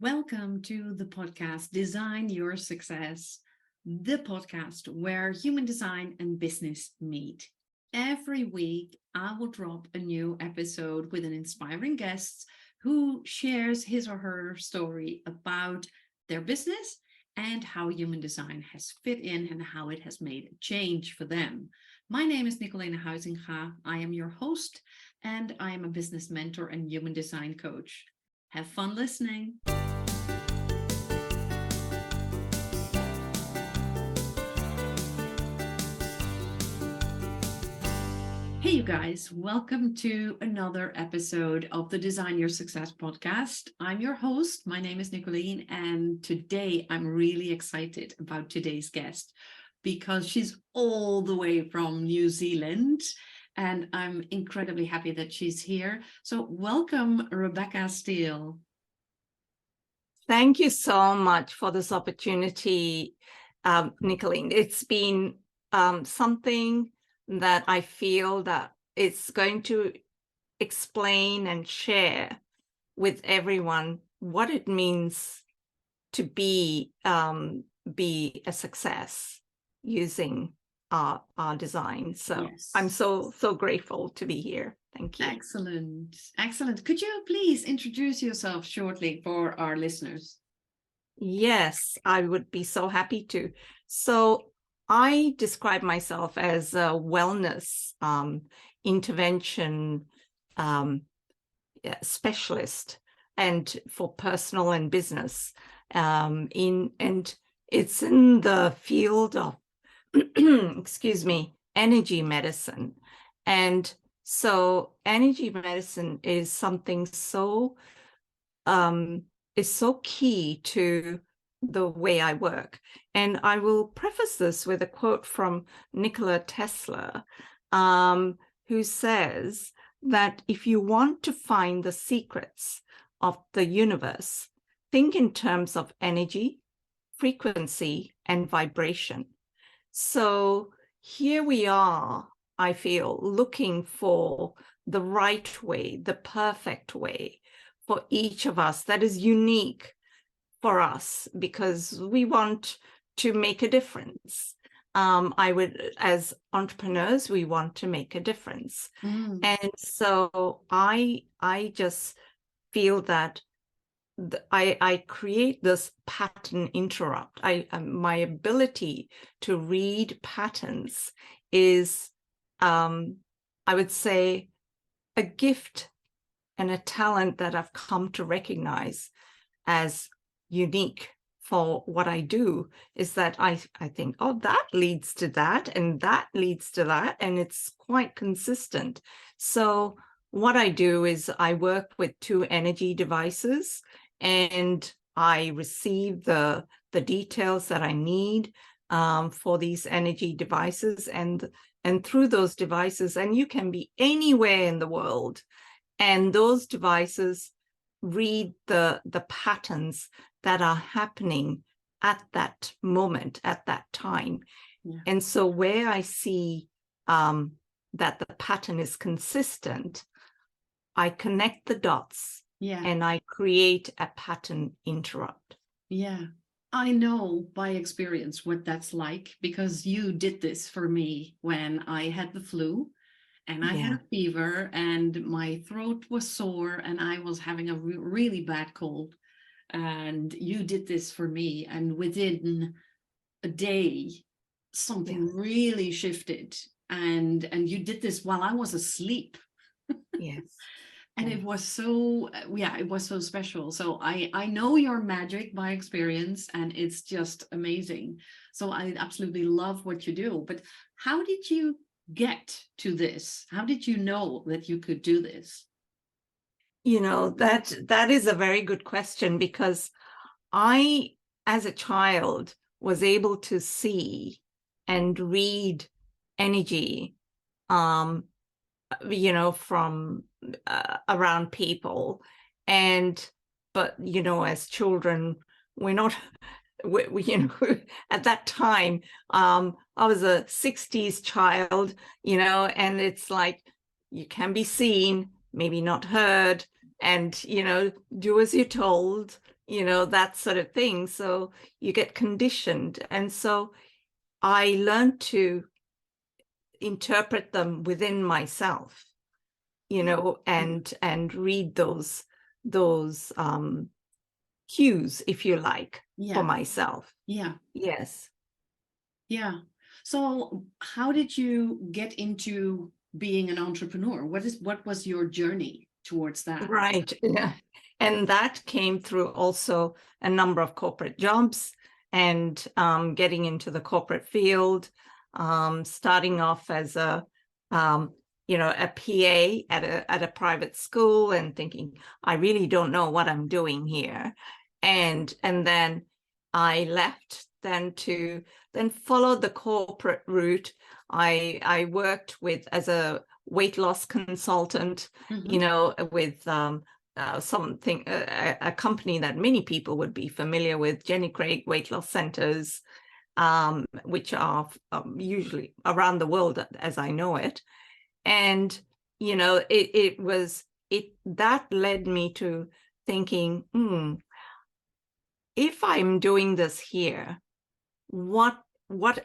Welcome to the podcast Design Your Success, the podcast where human design and business meet. Every week, I will drop a new episode with an inspiring guest who shares his or her story about their business and how human design has fit in and how it has made a change for them. My name is Nicolene Huizinga. I am your host, and I am a business mentor and human design coach. Have fun listening. Hey, you guys, welcome to another episode of the Design Your Success podcast. I'm your host. My name is Nicolene, and today I'm really excited about today's guest because she's all the way from New Zealand, and I'm incredibly happy that she's here. So welcome, Rebeccah Steele. Thank you so much for this opportunity, Nicolene. It's been something that I feel that it's going to explain and share with everyone what it means to be a success using our design. So yes. I'm so grateful to be here. Thank you. Excellent. Could you please introduce yourself shortly for our listeners? Yes, I would be so happy to. So I describe myself as a wellness intervention specialist, and for personal and business. And it's in the field of energy medicine. And so energy medicine is something is so key to the way I work. And I will preface this with a quote from Nikola Tesla, who says that if you want to find the secrets of the universe, think in terms of energy, frequency, and vibration. So here we are, I feel, looking for the right way, the perfect way for each of us that is unique for us, because we want to make a difference. As entrepreneurs, we want to make a difference. And so I just feel that I create this pattern interrupt. My ability to read patterns is, I would say, a gift and a talent that I've come to recognize as unique for what I do. Is that I think, oh, that leads to that, and that leads to that, and it's quite consistent. So what I do is I work with two energy devices, and I receive the details that I need for these energy devices, and through those devices, and you can be anywhere in the world, and those devices read the patterns that are happening at that moment, at that time. Yeah. And so where I see that the pattern is consistent, I connect the dots. Yeah. And I create a pattern interrupt. Yeah, I know by experience what that's like, because you did this for me when I had the flu. And I had a fever, and my throat was sore, and I was having a really bad cold. And you did this for me. And within a day, something really shifted. And you did this while I was asleep. Yes. And it was so, it was so special. So I know your magic by experience, and it's just amazing. So I absolutely love what you do. But how did you get to this? How did you know that you could do this? You know, that is a very good question, because I, as a child, was able to see and read energy, from around people. But, as children, we're not, at that time, I was a 60s child, and it's like, you can be seen, maybe not heard, and, do as you're told, that sort of thing. So you get conditioned. And so I learned to interpret them within myself, and read those cues, if you like, for Yeah. myself. Yeah. Yes. Yeah. So how did you get into being an entrepreneur? What was your journey towards that? Right. Yeah. And that came through also a number of corporate jobs and getting into the corporate field, starting off as a PA at a private school and thinking, I really don't know what I'm doing here. And then I left to follow the corporate route. I worked as a weight loss consultant, Mm-hmm. with a company that many people would be familiar with, Jenny Craig Weight Loss Centers, which are usually around the world as I know it. And, that led me to thinking, if I'm doing this here, what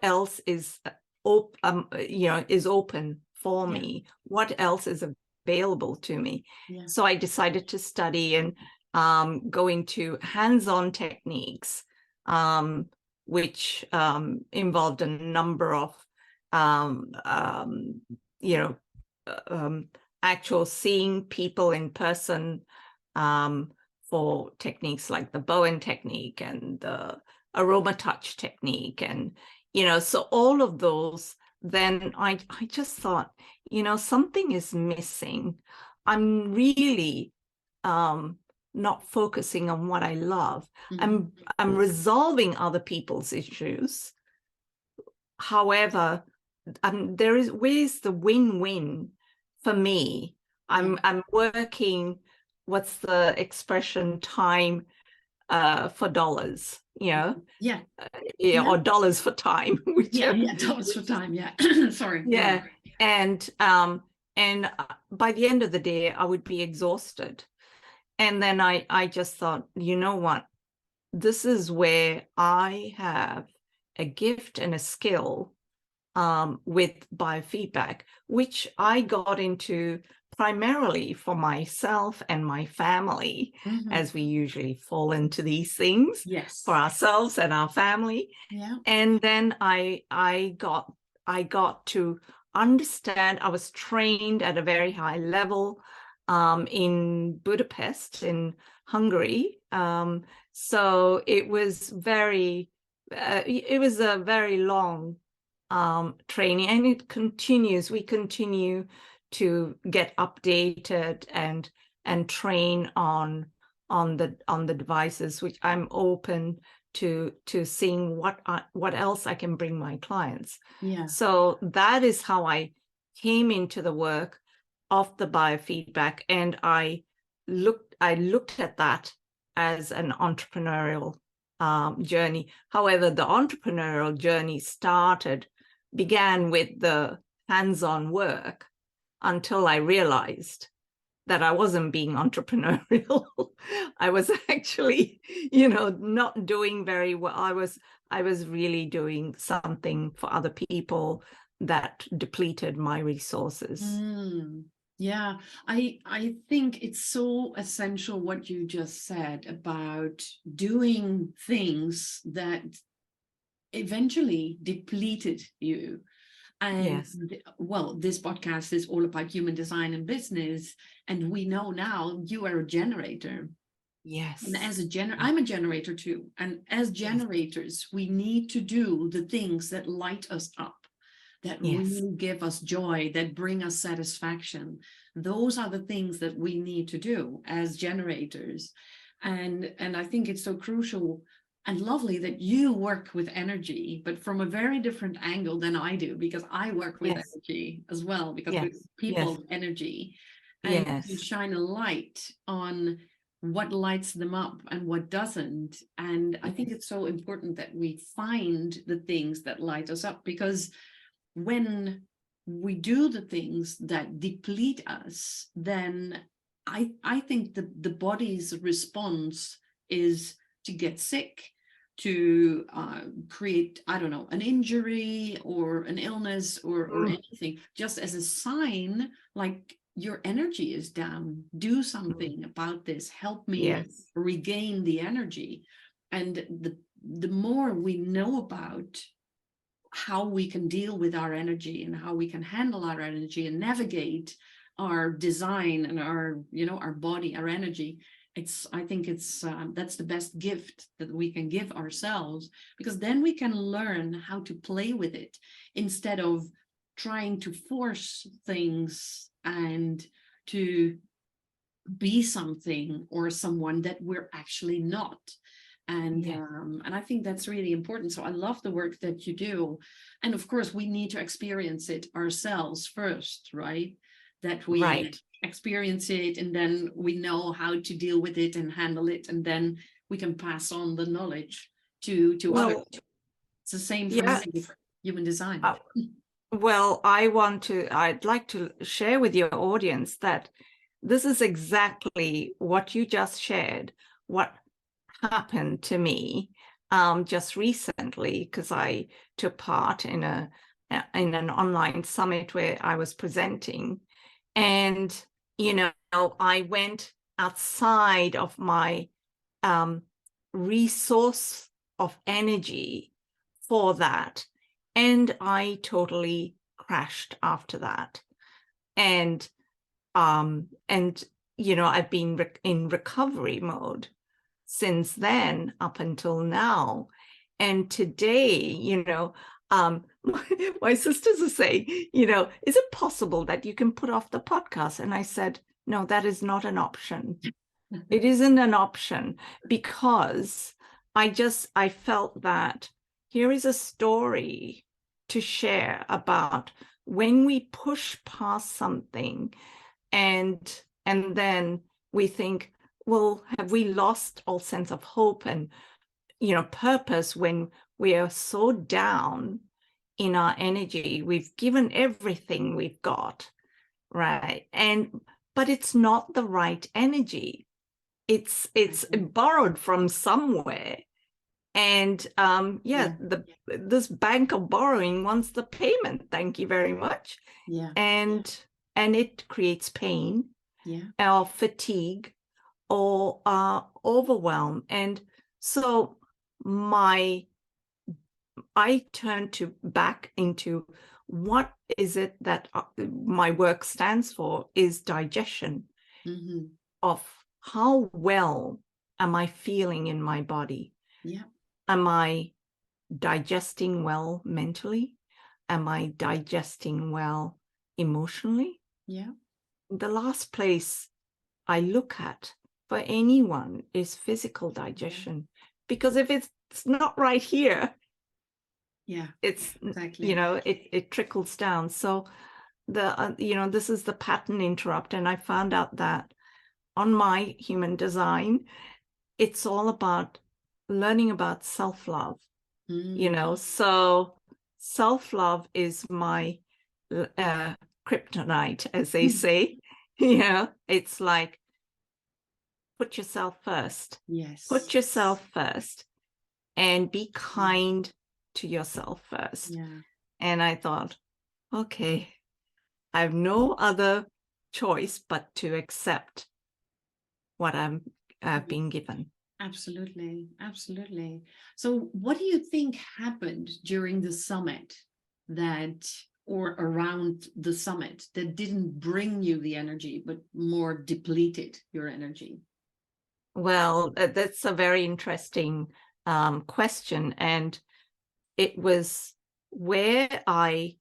else is is open for Yeah. me? What else is available to me? Yeah. So I decided to study and go into hands-on techniques, which involved a number of you know actual seeing people in person, for techniques like the Bowen technique and the aroma touch technique. And, so all of those, then I just thought, something is missing. I'm really not focusing on what I love. Mm-hmm. I'm resolving other people's issues. However, where's the win-win for me? I'm working, what's the expression, time for dollars, Yeah. or Yeah. dollars for time, Yeah. whichever. Yeah. Dollars for time. Yeah. Sorry. Yeah. Yeah. And by the end of the day, I would be exhausted. And then I just thought, you know what? This is where I have a gift and a skill, with biofeedback, which I got into primarily for myself and my family, Mm-hmm. as we usually fall into these things Yes. for ourselves and our family. Yeah. And then I got to understand. I was trained at a very high level in Budapest, in Hungary. So it was a very long training, and it continues. We continue to get updated and train on the devices, which I'm open to seeing what else I can bring my clients. Yeah. So that is how I came into the work of the biofeedback, and I looked at that as an entrepreneurial journey. However, the entrepreneurial journey began with the hands-on work, until I realized that I wasn't being entrepreneurial. I was actually, not doing very well. I was really doing something for other people that depleted my resources. Yeah, I think it's so essential what you just said about doing things that eventually depleted you. And Yes. well, this podcast is all about human design and business. And we know now you are a generator. Yes. And as I'm a generator too. And as generators, we need to do the things that light us up, that really give us joy, that bring us satisfaction. Those are the things that we need to do as generators. And I think it's so crucial and lovely that you work with energy, but from a very different angle than I do, because I work with energy as well, because we're people energy. And you shine a light on what lights them up and what doesn't. And I think it's so important that we find the things that light us up, because when we do the things that deplete us, then I think the body's response is to get sick, to create, I don't know, an injury or an illness or anything, just as a sign, like your energy is down. Do something about this. Help me regain the energy. And the more we know about how we can deal with our energy and how we can handle our energy and navigate our design and our, you know, our body, our energy, I think it's that's the best gift that we can give ourselves, because then we can learn how to play with it instead of trying to force things and to be something or someone that we're actually not. And I think that's really important. So I love the work that you do. And of course, we need to experience it ourselves first, right? That we experience it, and then we know how to deal with it and handle it, and then we can pass on the knowledge to others. It's the same for human design. Well, I'd like to share with your audience that this is exactly what you just shared, what happened to me just recently, because I took part in an online summit where I was presenting. And, you know, I went outside of my resource of energy for that. And I totally crashed after that. And you know, I've been in recovery mode since then up until now. And today, you know, my sisters are saying, you know, is it possible that you can put off the podcast? And I said, no, that is not an option. It isn't an option, because I felt that here is a story to share about when we push past something and then we think, well, have we lost all sense of hope and, you know, purpose when we are so down in our energy? We've given everything we've got, right? But it's not the right energy. It's borrowed from somewhere. And this bank of borrowing wants the payment. Thank you very much. Yeah. And it creates pain, or fatigue, or overwhelm. And so I turn back into what is it that my work stands for, is digestion of how well am I feeling in my body? Yeah. Am I digesting well mentally? Am I digesting well emotionally? Yeah. The last place I look at for anyone is physical digestion, because if it's not right here, it's exactly, you know, it trickles down. So you know, this is the pattern interrupt. And I found out that on my human design, it's all about learning about self-love. You know, so self-love is my kryptonite, as they say. You know, it's like, put yourself first. Yes. Put yourself first and be kind to yourself first. Yeah. And I thought, okay, I have no other choice but to accept what I'm being given. Absolutely. Absolutely. So what do you think happened during the summit or around the summit that didn't bring you the energy, but more depleted your energy? Well, that's a very interesting question. And it was where I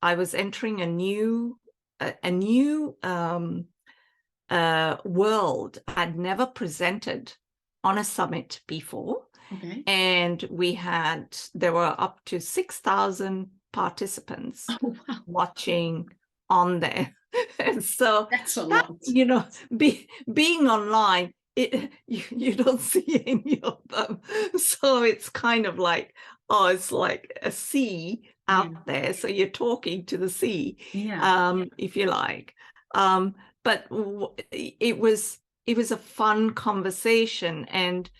was entering a new world. I'd never presented on a summit before. Okay. And there were up to 6,000 participants watching on there. And so that's a lot. You know, being online, you don't see any of them. So it's kind of like, it's like a sea out there. So you're talking to the sea, if you like. But it was a fun conversation. And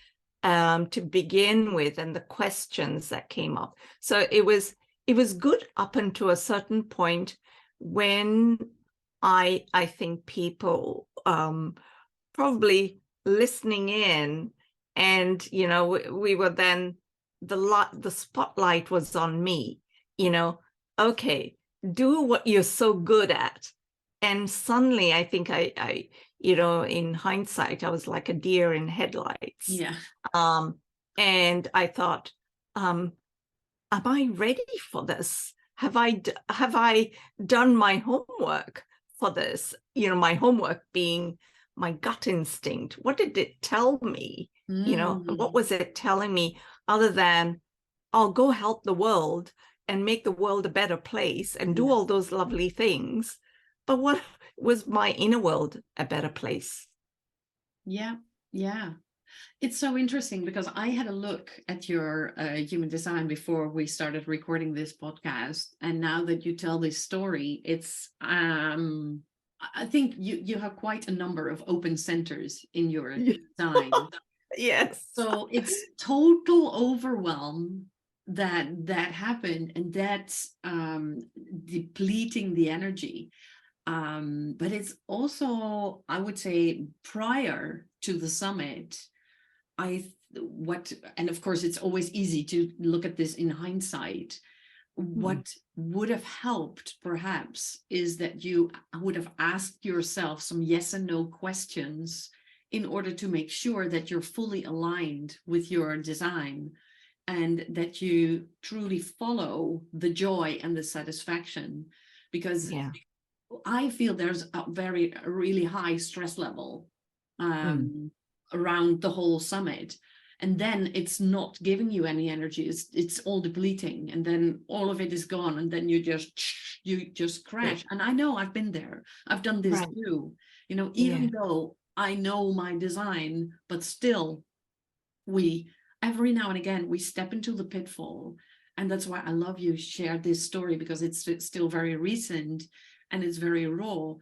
to begin with, and the questions that came up. So it was good up until a certain point when I think people probably listening in, and we were then, the spotlight was on me. Okay, do what you're so good at. And suddenly I think I in hindsight, I was like a deer in headlights. Yeah. And I thought, am I ready for this? Have I done my homework for this? My homework being my gut instinct. What did it tell me? What was it telling me other than I'll go help the world and make the world a better place and do all those lovely things? But what was my inner world a better place? Yeah. It's so interesting because I had a look at your human design before we started recording this podcast. And now that you tell this story, it's, I think you have quite a number of open centers in your design. Yes. So it's total overwhelm that happened, and that's depleting the energy. But it's also, I would say, prior to the summit, and of course it's always easy to look at this in hindsight. What would have helped perhaps is that you would have asked yourself some yes and no questions in order to make sure that you're fully aligned with your design and that you truly follow the joy and the satisfaction. Because I feel there's a really high stress level around the whole summit, and then it's not giving you any energy. It's all depleting, and then all of it is gone, and then you just crash. And I know, I've been there. I've done this too. Even though I know my design, but still, every now and again we step into the pitfall. And that's why I love you shared this story, because it's still very recent and it's very raw.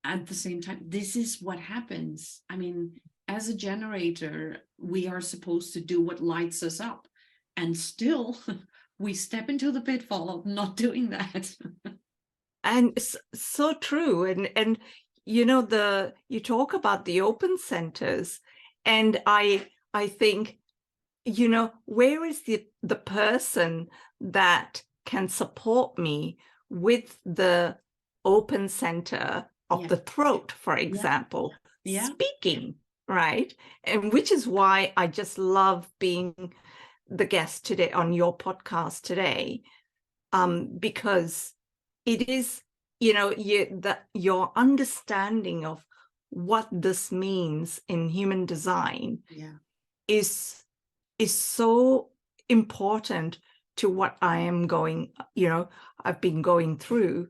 At the same time, this is what happens. I mean, as a generator, we are supposed to do what lights us up, and still we step into the pitfall of not doing that. And so true. And you talk about the open centers, and I think, where is the person that can support me with the open center of the throat, for example, speaking, right? And which is why I just love being the guest today on your podcast today, because it is, your understanding of what this means in human design is so important to what I am I've been going through.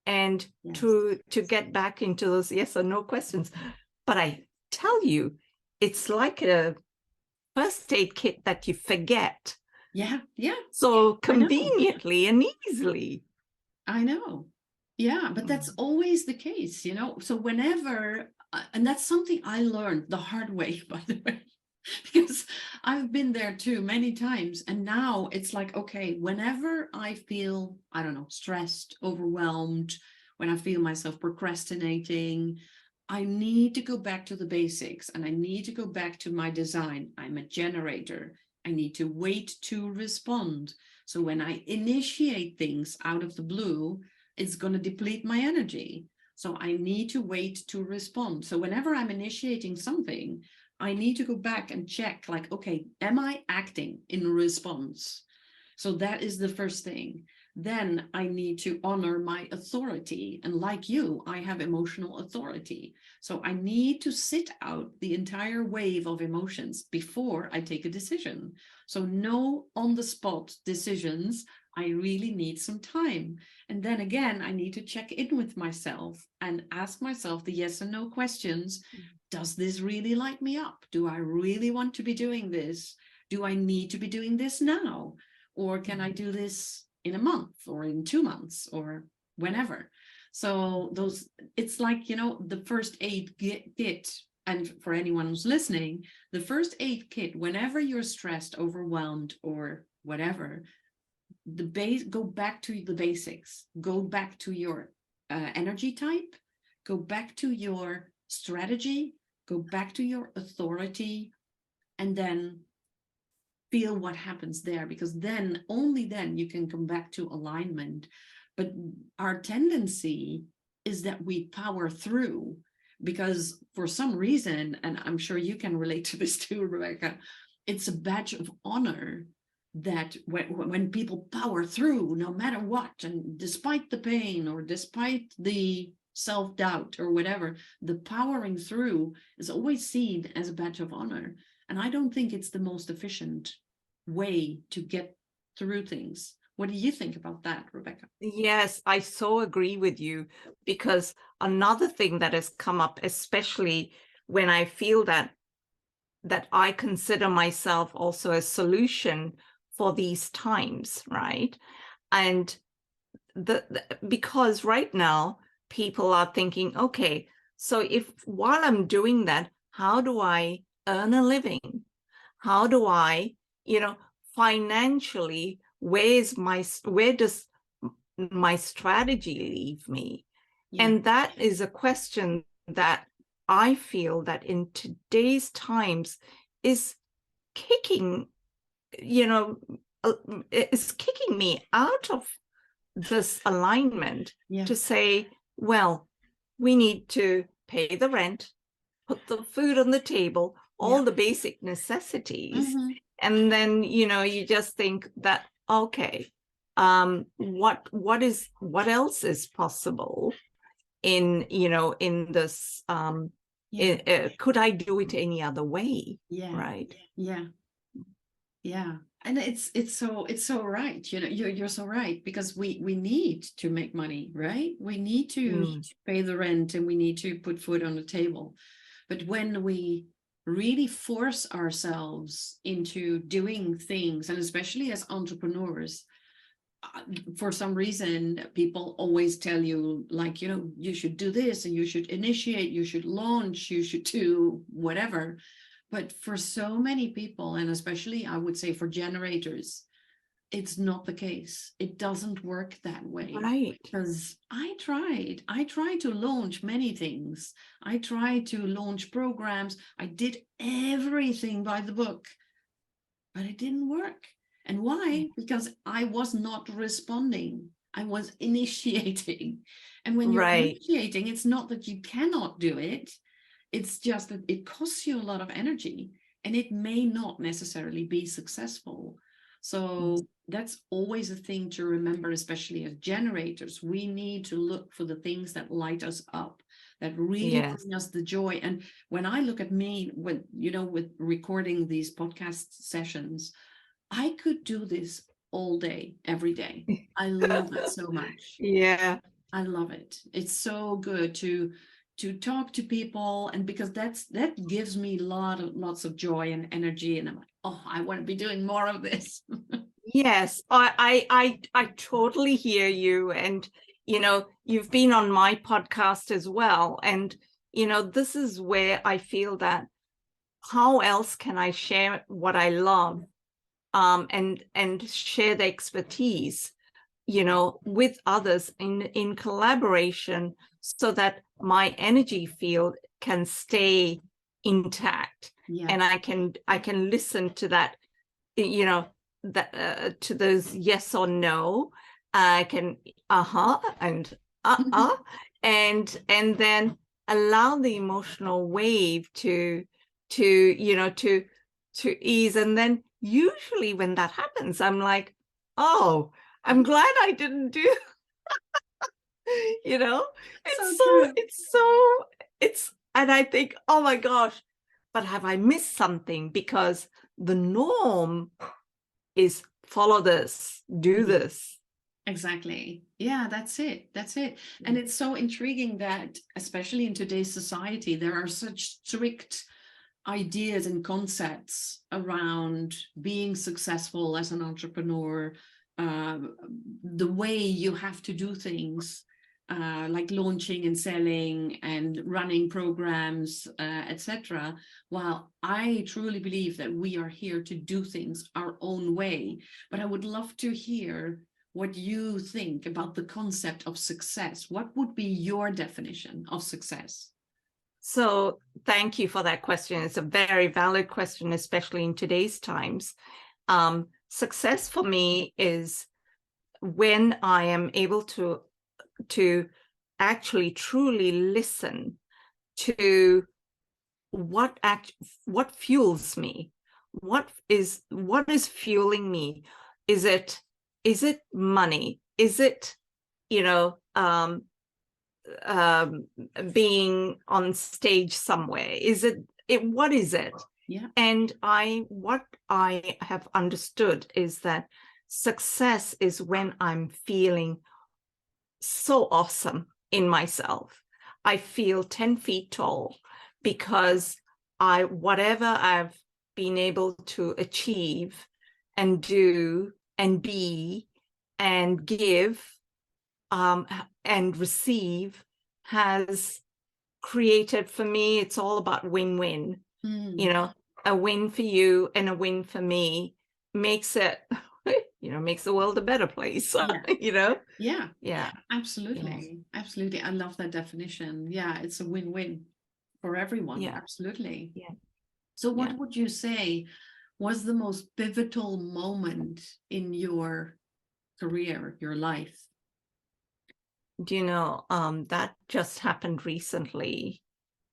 And to get back into those yes or no questions. But I tell you, it's like a first aid kit that you forget. So conveniently and easily. I know. Yeah, but that's always the case, So whenever, and that's something I learned the hard way, by the way, because I've been there too many times. And now it's like, okay, whenever I feel, I don't know, stressed, overwhelmed, when I feel myself procrastinating, I need to go back to the basics, and I need to go back to my design. I'm a generator. I need to wait to respond. So when I initiate things out of the blue, it's going to deplete my energy. So I need to wait to respond. So whenever I'm initiating something, I need to go back and check, like, okay, am I acting in response? So that is the first thing. Then I need to honor my authority. And like you, I have emotional authority. So I need to sit out the entire wave of emotions before I take a decision. So no on-the-spot decisions. I really need some time. And then again, I need to check in with myself and ask myself the yes and no questions. Does this really light me up? Do I really want to be doing this? Do I need to be doing this now? Or can I do this in a month or in 2 months or whenever? So it's like, the first aid kit and for anyone who's listening, the first aid kit, whenever you're stressed, overwhelmed, or whatever, go back to the basics, go back to your energy type, go back to your strategy, go back to your authority, and then feel what happens there, because then, only then, you can come back to alignment. But our tendency is that we power through, because for some reason, and I'm sure you can relate to this too, Rebeccah, it's a badge of honor that when people power through, no matter what, and despite the pain or despite the self-doubt or whatever, the powering through is always seen as a badge of honor. And I don't think it's the most efficient way to get through things. What do you think about that, Rebeccah? Yes, I so agree with you, because another thing that has come up, especially when I feel that I consider myself also a solution for these times, right? And because right now people are thinking, okay, so if while I'm doing that, how do I earn a living? How do I, financially, where does my strategy leave me? Yeah. And that is a question that I feel that in today's times is kicking, is kicking me out of this alignment, Yeah. to say, well, we need to pay the rent, put the food on the table, all the basic necessities. Mm-hmm. And then, you just think that, okay, what else is possible in this, could I do it any other way? Yeah. Right. Yeah. Yeah. And it's so right. You're so right, because we need to make money, right? We need to pay the rent, and we need to put food on the table. But when we really force ourselves into doing things, and especially as entrepreneurs, for some reason, people always tell you, like, you should do this, and you should initiate, you should launch, you should do whatever. But for so many people, and especially I would say for generators, it's not the case. It doesn't work that way. Right. Because I tried to launch many things. I tried to launch programs. I did everything by the book, but it didn't work. And why? Because I was not responding. I was initiating. And when you're initiating, it's not that you cannot do it. It's just that it costs you a lot of energy, and it may not necessarily be successful. So that's always a thing to remember, especially as generators. We need to look for the things that light us up, that really bring us the joy. And when I look at me, with recording these podcast sessions, I could do this all day, every day. I love it so much. Yeah. I love it. It's so good to talk to people, and because that gives me lots of joy and energy, and I'm like, oh, I want to be doing more of this. Yes, I totally hear you. And you've been on my podcast as well, and this is where I feel that how else can I share what I love, and share the expertise with others in collaboration, so that my energy field can stay intact. And I can listen to that, to those yes or no. I can and and then allow the emotional wave to ease. And then usually when that happens, I'm like, oh, I'm glad I didn't do it's and I think, oh my gosh, but have I missed something? Because the norm is follow this, do this. Exactly. Yeah, that's it. And it's so intriguing that, especially in today's society, there are such strict ideas and concepts around being successful as an entrepreneur, the way you have to do things. like launching and selling and running programs, etc. While I truly believe that we are here to do things our own way. But I would love to hear what you think about the concept of success. What would be your definition of success? So thank you for that question. It's a very valid question, especially in today's times. Success for me is when I am able to actually truly listen to what fuels me, what is fueling me. Is it money? Is it, being on stage somewhere? Is it what is it? Yeah. And what I have understood is that success is when I'm feeling so awesome in myself. I feel 10 feet tall because whatever I've been able to achieve and do and be and give and receive has created, for me, it's all about win-win. A win for you and a win for me makes it, makes the world a better place. Yeah, absolutely. I love that definition. Yeah, it's a win-win for everyone. Absolutely. So what would you say was the most pivotal moment in your career, your life? That just happened recently,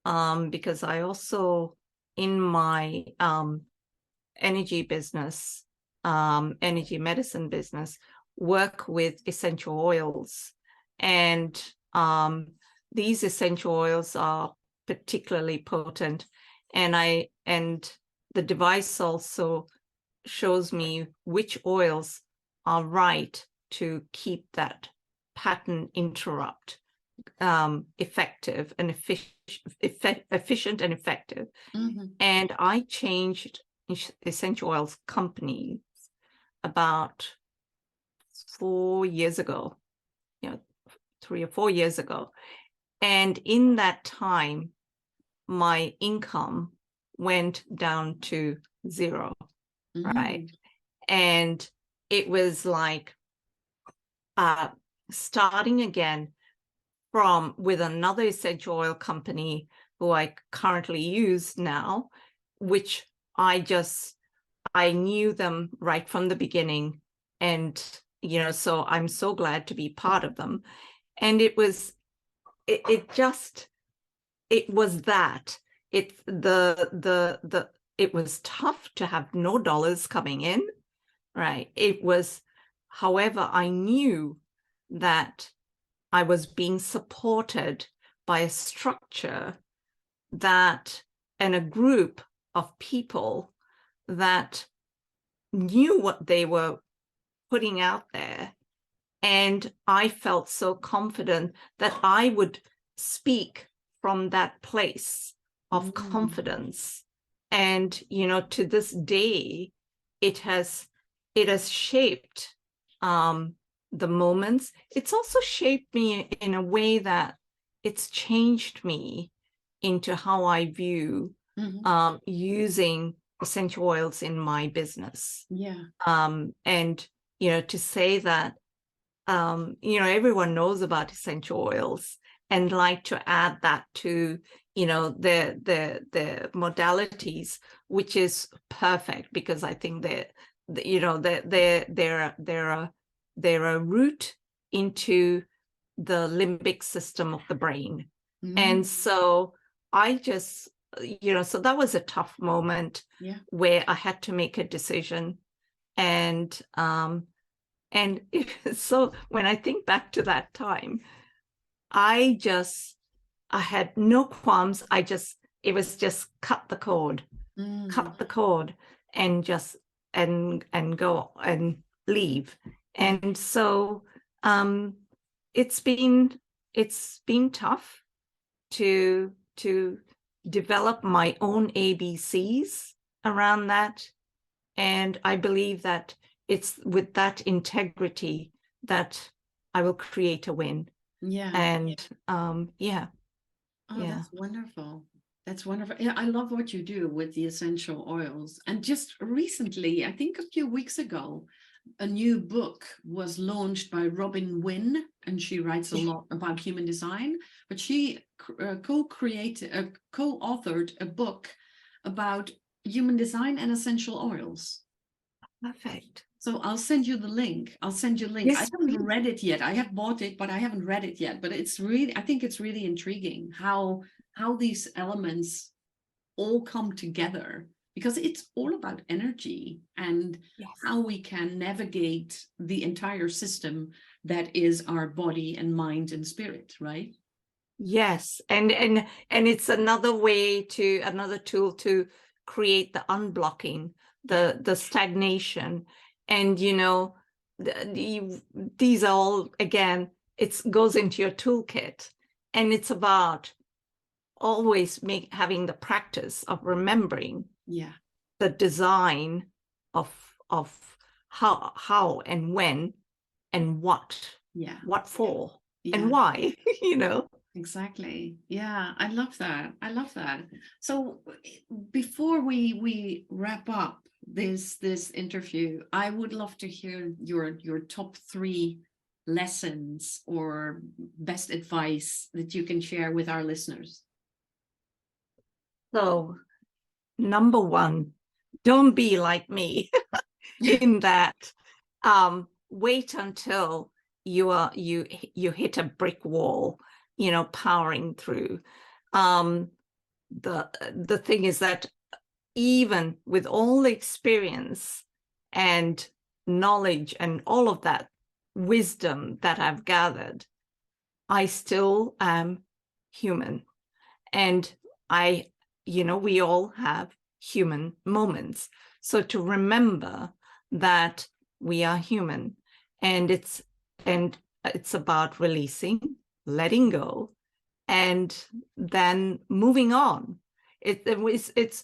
because I also, in my energy business, energy medicine business, work with essential oils. And these essential oils are particularly potent. And the device also shows me which oils are right to keep that pattern interrupt effective and efficient and effective. And I changed essential oils companies about 4 years ago, 3 or 4 years ago. And in that time, my income went down to 0, right? And it was like starting again with another essential oil company who I currently use now, which I knew them right from the beginning. And, so I'm so glad to be part of them. And it was that. It was tough to have no dollars coming in, right? It was, however, I knew that I was being supported by a structure and a group of people that knew what they were putting out there. And I felt so confident that I would speak from that place of confidence. And, to this day, it has shaped the moments. It's also shaped me in a way that it's changed me into how I view using essential oils in my business. And, to say that, everyone knows about essential oils and like to add that to, the modalities, which is perfect, because I think they're a route into the limbic system of the brain. And so I just, so that was a tough moment where I had to make a decision. And so when I think back to that time, I had no qualms. It was just cut the cord and just, and go and leave. And so it's been tough to develop my own ABCs around that. And I believe that it's with that integrity that I will create a win. Yeah. And yeah. Oh, Yeah. that's wonderful. That's wonderful. Yeah, I love what you do with the essential oils. And just recently, I think a few weeks ago, a new book was launched by Robin Wynn, and she writes a lot about human design. But she co-authored a book about human design and essential oils. Perfect. So I'll send you the link. I'll send you a link. I Yes, haven't please. read it yet. I have bought it, but I haven't read it yet. But it's really, I think it's really intriguing how these elements all come together, because it's all about energy and Yes. how we can navigate the entire system that is our body and mind and spirit, right? Yes, and it's another tool to create the unblocking, Yeah. the stagnation, and these are all, again, it goes into your toolkit, and it's about always having the practice of remembering Yeah. the design of how and when and Yeah. what for and Yeah. why, Exactly. Yeah, I love that. I love that. So before we wrap up this interview, I would love to hear your top 3 lessons or best advice that you can share with our listeners. So, number one, don't be like me in that wait until you hit a brick wall, powering through. The thing is that even with all the experience and knowledge and all of that wisdom that I've gathered, I still am human. And we all have human moments. So to remember that we are human, and it's about releasing, letting go, and then moving on. It's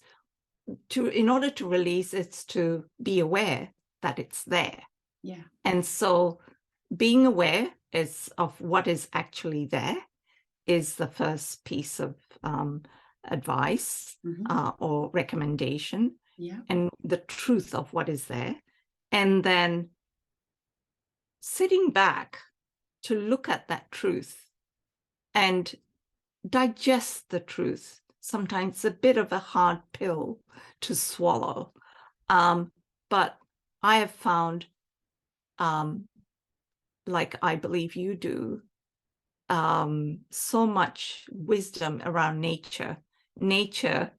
in order to release, it's to be aware that it's there. Yeah. And so being aware of what is actually there is the first piece of advice or recommendation, Yeah. and the truth of what is there. And then sitting back to look at that truth and digest the truth. Sometimes it's a bit of a hard pill to swallow. But I have found, like I believe you do, so much wisdom around nature. Nature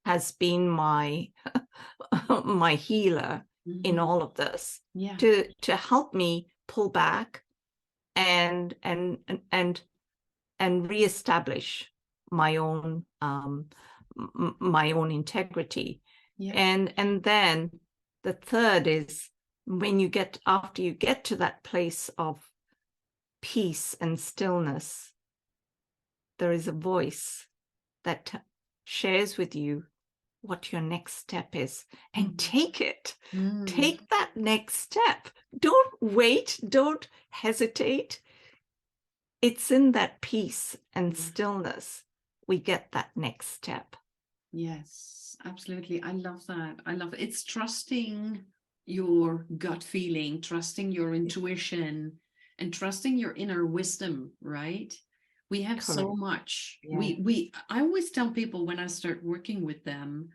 has been my my healer in all of this, Yeah. to help me pull back and reestablish my own my own integrity. Yeah. And then the third is, after you get to that place of peace and stillness, there is a voice that shares with you what your next step is, and take it. Take that next step. Don't wait. Don't hesitate. It's in that peace and stillness we get that next step. Yes, absolutely. I love that. I love it. It's trusting your gut feeling, trusting your intuition, and trusting your inner wisdom, right? We have so Correct. much. Yeah. I always tell people when I start working with them,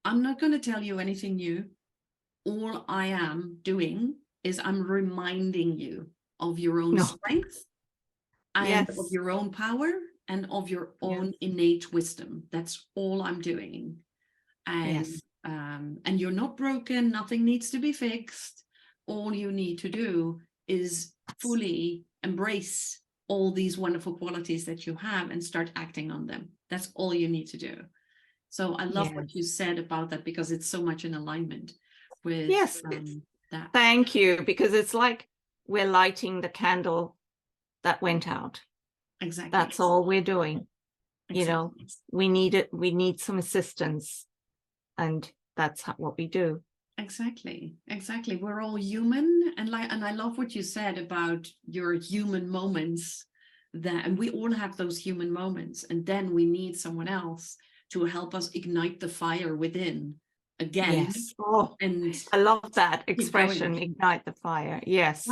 I'm not going to tell you anything new. All I am doing is I'm reminding you of your own No. strength and of Yes. your own power and of your own innate wisdom. That's all I'm doing. Yes. And you're not broken. Nothing needs to be fixed. All you need to do is fully embrace all these wonderful qualities that you have and start acting on them. That's all you need to do. So I love what you said about that, because it's so much in alignment with that. Thank you, because it's like we're lighting the candle that went out. Exactly. That's all we're doing. Exactly. We need some assistance, and that's what we do. Exactly. We're all human, and I love what you said about your human moments, that, and we all have those human moments, and then we need someone else to help us ignite the fire within again. Yes. Oh, and I love that keep going. expression, ignite the fire. Yes.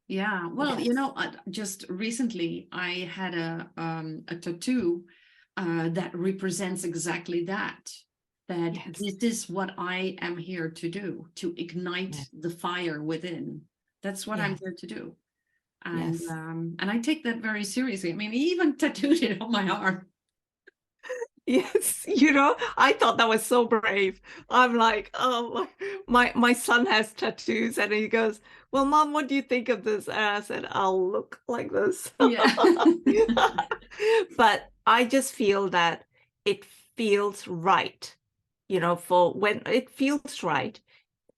Yeah. Well, Yes. you know, just recently I had a tattoo that represents exactly that. That Yes. this is what I am here to do, to ignite Yes. the fire within. That's what I'm Yes. here to do. Yes. And I take that very seriously. I mean, he even tattooed it on my arm. Yes, you know, I thought that was so brave. I'm like, oh, my son has tattoos, and he goes, "Well, Mom, what do you think of this?" And I said, "I'll look like this." Yeah. But I just feel that it feels right, you know, for when it feels right,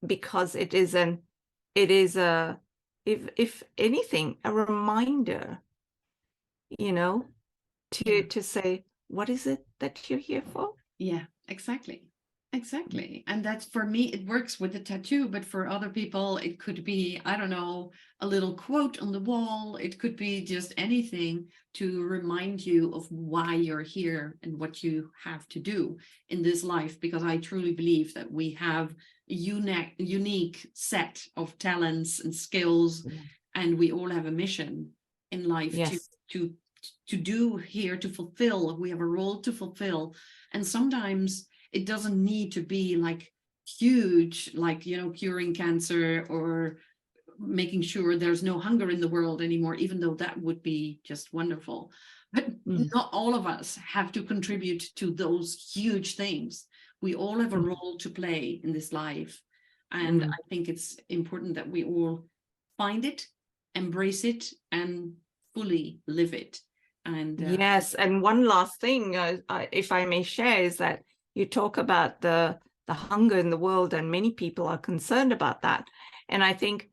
because it is a, if anything, a reminder, you know, Yeah. to say, what is it that you're here for? Yeah, exactly. Exactly. And that's, for me, it works with the tattoo, but for other people, it could be, I don't know, a little quote on the wall. It could be just anything to remind you of why you're here and what you have to do in this life. Because I truly believe that we have a unique set of talents and skills, and we all have a mission in life Yes. to do here, to fulfill. We have a role to fulfill. And sometimes it doesn't need to be like huge, like, you know, curing cancer or making sure there's no hunger in the world anymore, even though that would be just wonderful. But not all of us have to contribute to those huge things. We all have a role to play in this life. And I think it's important that we all find it, embrace it, and fully live it. And Yes, and one last thing, if I may share, is that you talk about the hunger in the world, and many people are concerned about that. And I think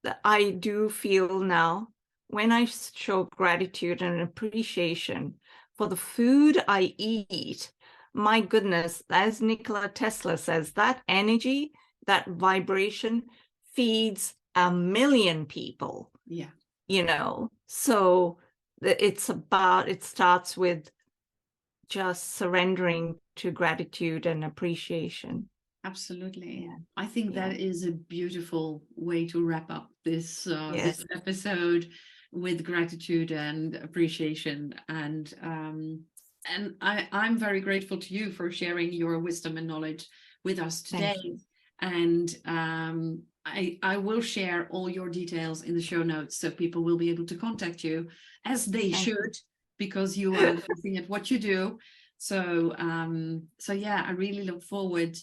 that I do feel now, when I show gratitude and appreciation for the food I eat, my goodness, as Nikola Tesla says, that energy, that vibration feeds 1 million people. yeah. You know, so it starts with just surrendering to gratitude and appreciation. Absolutely. Yeah. I think Yeah. that is a beautiful way to wrap up this Yes. this episode, with gratitude and appreciation. And I'm very grateful to you for sharing your wisdom and knowledge with us today. Thank you. And I will share all your details in the show notes, so people will be able to contact you, as they Thank you. should, because you are amazing at what you do. So yeah, I really look forward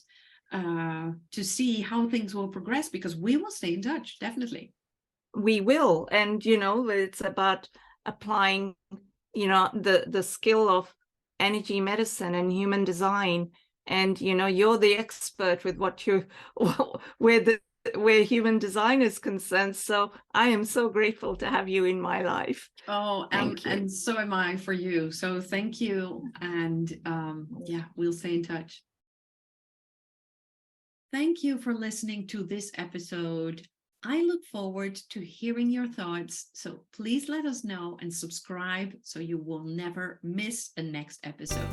to see how things will progress, because we will stay in touch, definitely. We will. And, you know, it's about applying, you know, the skill of energy medicine and human design. And, you know, you're the expert with what you, where human design is concerned. So I am so grateful to have you in my life. Oh, Thank you. and so am I for you. So thank you. And yeah, we'll stay in touch. Thank you for listening to this episode. I look forward to hearing your thoughts. So please let us know and subscribe so you will never miss a next episode.